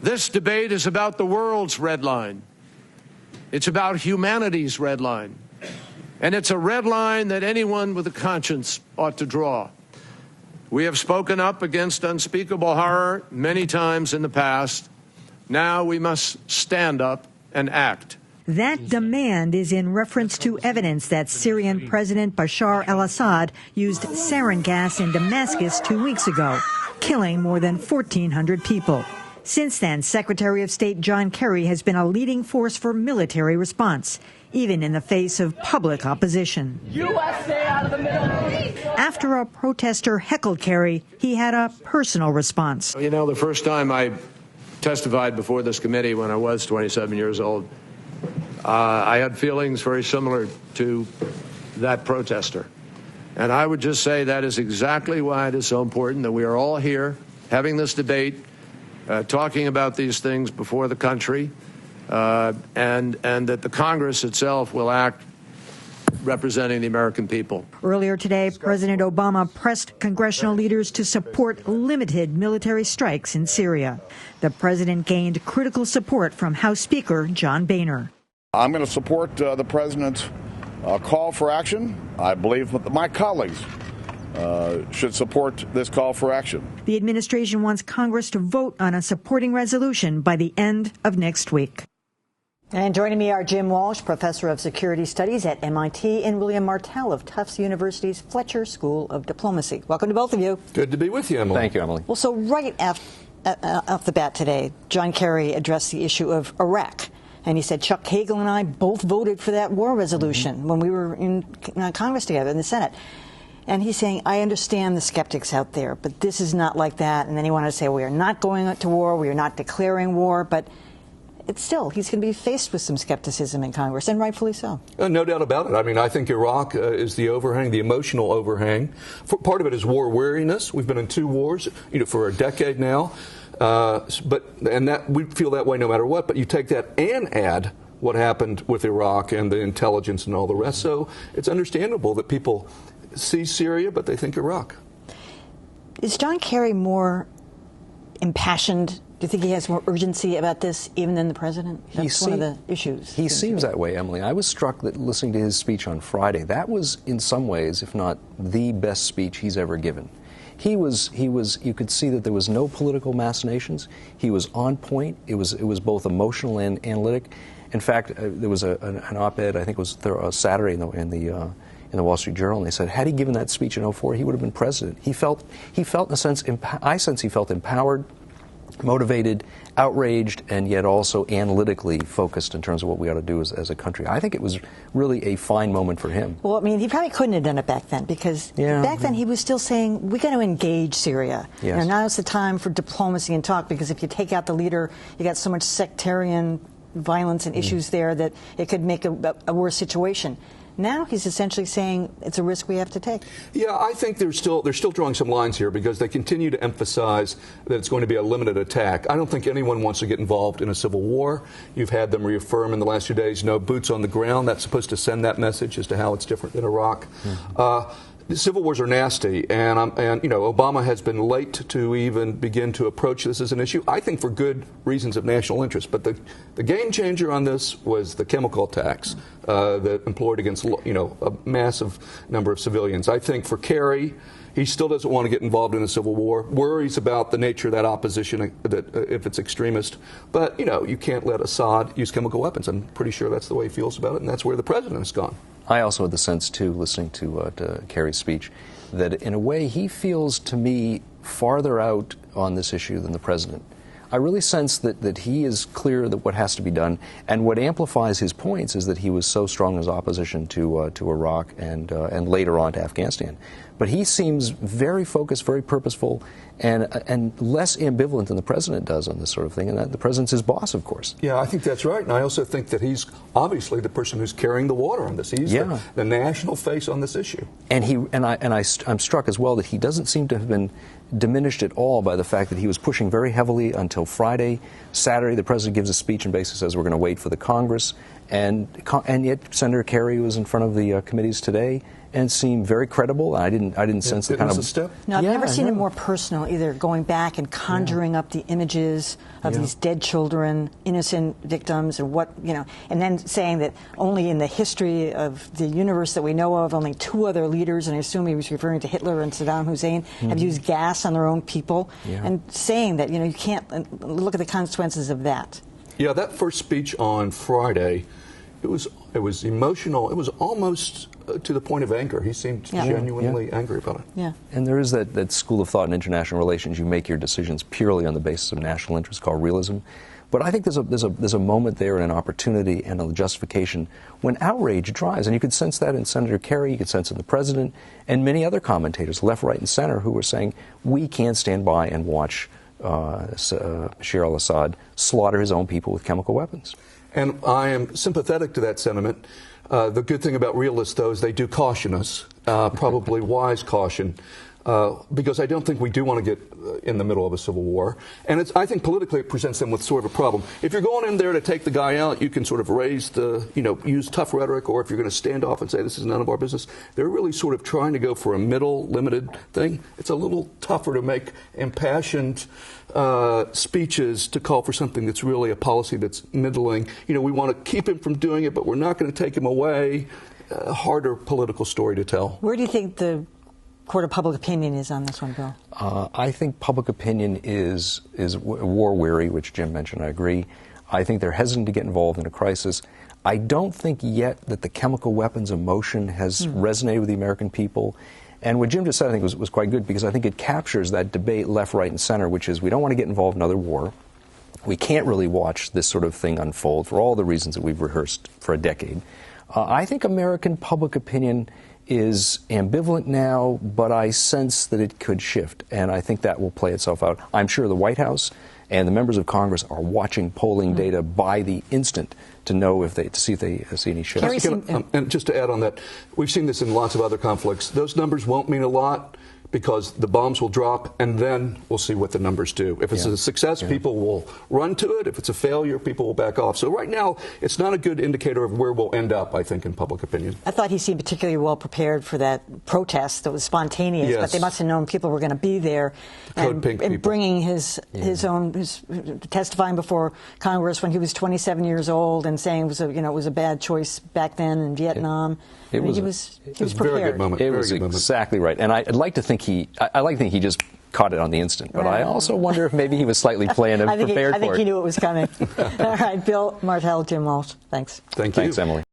This debate is about the world's red line. It's about humanity's red line. And it's a red line that anyone with a conscience ought to draw. We have spoken up against unspeakable horror many times in the past. Now we must stand up and act. That demand is in reference to evidence that Syrian President Bashar al-Assad used sarin gas in Damascus 2 weeks ago, killing more than 1,400 people. Since then, Secretary of State John Kerry has been a leading force for military response, even in the face of public opposition. USA out of the Middle East! After a protester heckled Kerry, he had a personal response. You know, the first time I testified before this committee when I was 27 years old, I had feelings very similar to that protester. And I would just say that is exactly why it is so important that we are all here having this debate, talking about these things before the country, and that the Congress itself will act representing the American people. Earlier today, President Obama pressed congressional leaders to support limited military strikes in Syria. The president gained critical support from House Speaker John Boehner. I'm going to support the president's call for action. I believe that my colleagues should support this call for action. The administration wants Congress to vote on a supporting resolution by the end of next week. And joining me are Jim Walsh, professor of security studies at MIT, and William Martell of Tufts University's Fletcher School of Diplomacy. Welcome to both of you. Good to be with you, Emily. Thank you, Emily. Well, so right off the bat today, John Kerry addressed the issue of Iraq. And he said, Chuck Hagel and I both voted for that war resolution when we were in Congress together, in the Senate. And he's saying, I understand the skeptics out there, but this is not like that. And then he wanted to say, we are not going to war, we are not declaring war. But it's still, he's going to be faced with some skepticism in Congress, and rightfully so. No doubt about it. I mean, I think Iraq is the overhang, the emotional overhang. Part of it is war weariness. We've been in 2 wars, for a decade now. And that we feel that way no matter what. But you take that and add what happened with Iraq and the intelligence and all the rest. So it's understandable that people see Syria, but they think Iraq. Is John Kerry more impassioned? Do you think he has more urgency about this even than the president? That's one of the issues. He seems that way, Emily. I was struck that listening to his speech on Friday, that was in some ways, if not the best speech he's ever given. He was, you could see that there was no political machinations. He was on point. It was both emotional and analytic. In fact, there was an op-ed, I think it was Saturday in the Wall Street Journal, and they said, had he given that speech in 2004, he would have been president. He felt in a sense, I sense he felt empowered, motivated, outraged, and yet also analytically focused in terms of what we ought to do as a country. I think it was really a fine moment for him. Well, I mean, he probably couldn't have done it back then, because back then he was still saying, we're going to engage Syria. Yes. Now is the time for diplomacy and talk, because if you take out the leader, you got so much sectarian violence and issues there that it could make a worse situation. Now he's essentially saying it's a risk we have to take. Yeah, I think they're still drawing some lines here because they continue to emphasize that it's going to be a limited attack. I don't think anyone wants to get involved in a civil war. You've had them reaffirm in the last few days, no boots on the ground. That's supposed to send that message as to how it's different than Iraq. Civil wars are nasty, and Obama has been late to even begin to approach this as an issue, I think for good reasons of national interest. But the game changer on this was the chemical attacks that employed against a massive number of civilians. I think for Kerry, he still doesn't want to get involved in a civil war, worries about the nature of that opposition, that if it's extremist. But, you can't let Assad use chemical weapons. I'm pretty sure that's the way he feels about it, and that's where the president has gone. I also had the sense, too, listening to Kerry's speech, that in a way he feels, to me, farther out on this issue than the president. I really sense that he is clear that what has to be done, and what amplifies his points is that he was so strong in his opposition to Iraq and later on to Afghanistan. But he seems very focused, very purposeful, and less ambivalent than the president does on this sort of thing. And that the president's his boss, of course. Yeah, I think that's right. And I also think that he's obviously the person who's carrying the water on this. He's the national face on this issue. And I'm struck as well that he doesn't seem to have been diminished at all by the fact that he was pushing very heavily until Friday. Saturday, the president gives a speech and basically says we're going to wait for the Congress. And yet Senator Kerry was in front of the committees today and seemed very credible. I didn't sense the kind of step. No, I've never seen it more personal either, going back and conjuring up the images of these dead children, innocent victims, and and then saying that only in the history of the universe that we know of, only 2 other leaders, and I assume he was referring to Hitler and Saddam Hussein, have used gas on their own people, and saying that you can't look at the consequences of that. Yeah, that first speech on Friday, it was emotional. It was almost to the point of anger. He seemed genuinely angry about it. Yeah. And there is that school of thought in international relations. You make your decisions purely on the basis of national interest, called realism. But I think there's a moment there, and an opportunity and a justification when outrage drives, and you could sense that in Senator Kerry, you could sense it in the president, and many other commentators, left, right, and center, who were saying we can't stand by and watch Bashar al-Assad slaughter his own people with chemical weapons. And I am sympathetic to that sentiment. The good thing about realists, though, is they do caution us, probably wise caution, because I don't think we do want to get in the middle of a civil war. And I think politically it presents them with sort of a problem. If you're going in there to take the guy out, you can sort of use tough rhetoric, or if you're going to stand off and say this is none of our business, they're really sort of trying to go for a middle, limited thing. It's a little tougher to make impassioned speeches to call for something that's really a policy that's middling. We want to keep him from doing it, but we're not going to take him away. Harder political story to tell. Where do you think the court of public opinion is on this one, Bill? I think public opinion is war weary, which Jim mentioned. I agree. I think they're hesitant to get involved in a crisis. I don't think yet that the chemical weapons emotion has resonated with the American people. And what Jim just said, I think, was quite good, because I think it captures that debate left, right, and center, which is we don't want to get involved in another war. We can't really watch this sort of thing unfold for all the reasons that we've rehearsed for a decade. I think American public opinion is ambivalent now, but I sense that it could shift, and I think that will play itself out. I'm sure the White House and the members of Congress are watching polling data by the instant to see if they see any shifts. And just to add on that, we've seen this in lots of other conflicts. Those numbers won't mean a lot, because the bombs will drop, and then we'll see what the numbers do. If it's a success, people will run to it. If it's a failure, people will back off. So right now, it's not a good indicator of where we'll end up, I think, in public opinion. I thought he seemed particularly well prepared for that protest that was spontaneous, but they must have known people were going to be there, and bringing his testifying before Congress when he was 27 years old and saying it was a bad choice back then in Vietnam. He was prepared. Very good moment. It was exactly right, and I'd like to think he just caught it on the instant. But I also wonder if maybe he was slightly prepared for it. I think he knew it was coming. All right, Bill Martell, Jim Walsh, thanks. Thank you. Thanks, Emily.